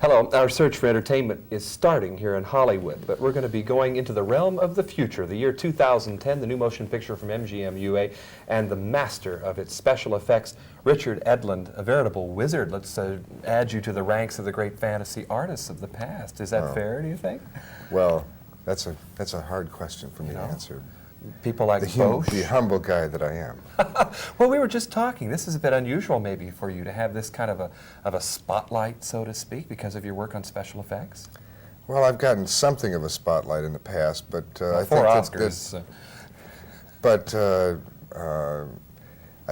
Hello, our search for entertainment is starting here in Hollywood, but we're going to be going into the realm of the future, the year 2010, the new motion picture from MGM-UA, and the master of its special effects, Richard Edlund, a veritable wizard. Let's add you to the ranks of the great fantasy artists of the past. Is that fair, do you think? Well, that's a hard question for me to answer. People like the humble guy that I am. Well, we were just talking. This is a bit unusual maybe for you to have this kind of a spotlight, so to speak, because of your work on special effects. Well, I've gotten something of a spotlight in the past, but I think Oscars. But I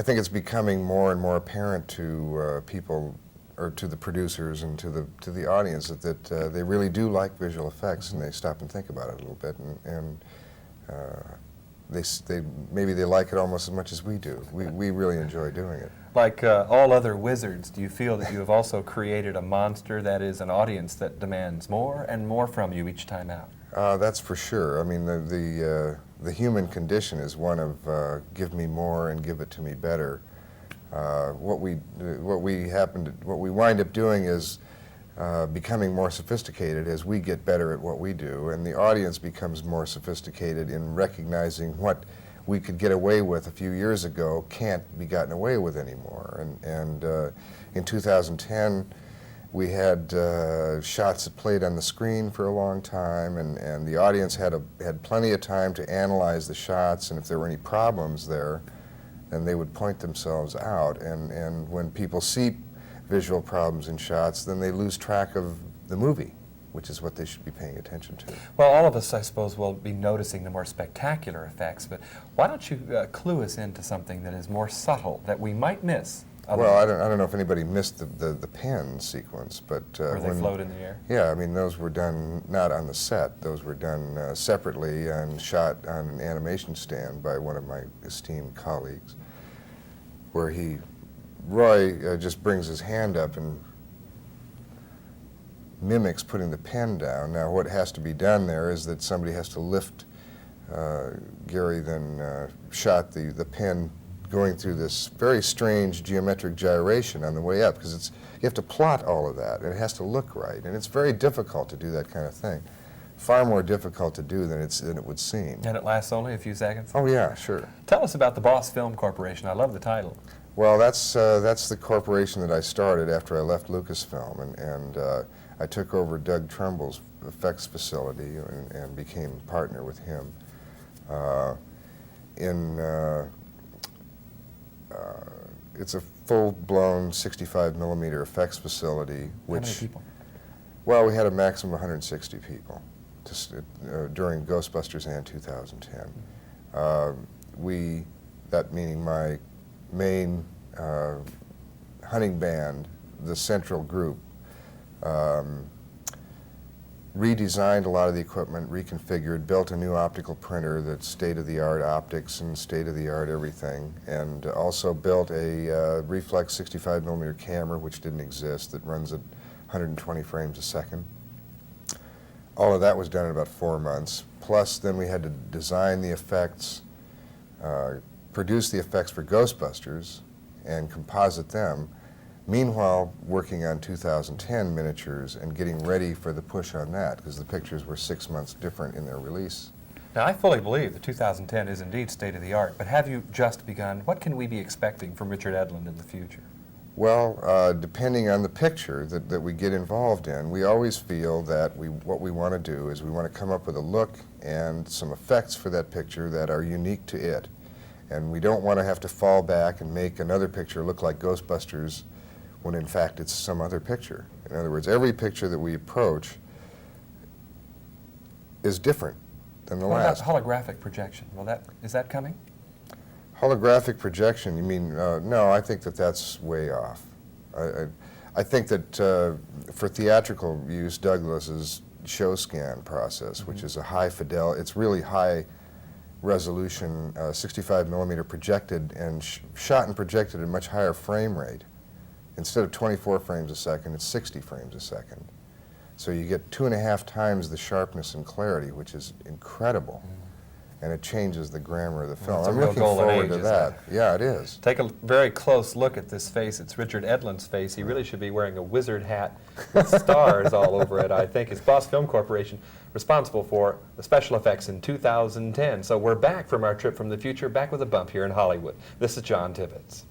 think it's becoming more and more apparent to people, or to the producers and to the audience, that they really do like visual effects, and they stop and think about it a little bit, and maybe they like it almost as much as we do. We really enjoy doing it. Like all other wizards, do you feel that you have also created a monster that is an audience that demands more and more from you each time out? That's for sure. I mean, the human condition is one of give me more and give it to me better. What we wind up doing is becoming more sophisticated as we get better at what we do, and the audience becomes more sophisticated in recognizing what we could get away with a few years ago can't be gotten away with anymore. And in 2010, we had shots that played on the screen for a long time, and the audience had plenty of time to analyze the shots, and if there were any problems there, then they would point themselves out. And when people see visual problems in shots, then they lose track of the movie, which is what they should be paying attention to. Well, all of us, I suppose, will be noticing the more spectacular effects, but why don't you clue us into something that is more subtle, that we might miss? Well, I don't know if anybody missed the pen sequence, but where they float in the air? Yeah, I mean, those were done not on the set. Those were done separately and shot on an animation stand by one of my esteemed colleagues, where Roy just brings his hand up and mimics putting the pen down. Now, what has to be done there is that somebody has to lift. Gary then shot the pen going through this very strange geometric gyration on the way up, because you have to plot all of that, and it has to look right, and it's very difficult to do that kind of thing. Far more difficult to do than it would seem. And it lasts only a few seconds? Oh yeah, sure. Tell us about the Boss Film Corporation. I love the title. Well, that's the corporation that I started after I left Lucasfilm, and I took over Doug Trumbull's effects facility and became a partner with him. It's a full-blown 65mm effects facility. Which, how many people? Well, we had a maximum of 160 people during Ghostbusters and 2010. That meaning my main hunting band, the central group, redesigned a lot of the equipment, reconfigured, built a new optical printer that's state-of-the-art optics and state-of-the-art everything, and also built a reflex 65mm camera, which didn't exist, that runs at 120 frames a second. All of that was done in about 4 months. Plus, then we had to design the effects, produce the effects for Ghostbusters, and composite them. Meanwhile, working on 2010 miniatures and getting ready for the push on that, because the pictures were 6 months different in their release. Now, I fully believe that 2010 is indeed state-of-the-art, but have you just begun? What can we be expecting from Richard Edlund in the future? Well, depending on the picture that we get involved in, we always feel that what we want to do is we want to come up with a look and some effects for that picture that are unique to it. And we don't want to have to fall back and make another picture look like Ghostbusters when in fact it's some other picture. In other words, every picture that we approach is different than the last. What about holographic projection? Is that coming? Holographic projection, you mean, no, I think that's way off. I think that for theatrical use, Douglas's show scan process, which is a high fidelity, it's really high resolution, 65mm projected and shot and projected at a much higher frame rate. Instead of 24 frames a second, it's 60 frames a second. So you get 2.5 times the sharpness and clarity, which is incredible. and it changes the grammar of the film. That's a I'm real looking golden forward age, to isn't that. Yeah, it is. Take a very close look at this face. It's Richard Edlund's face. He really should be wearing a wizard hat with stars all over it, I think. It's Boss Film Corporation responsible for the special effects in 2010. So we're back from our trip from the future, back with a bump here in Hollywood. This is John Tibbetts.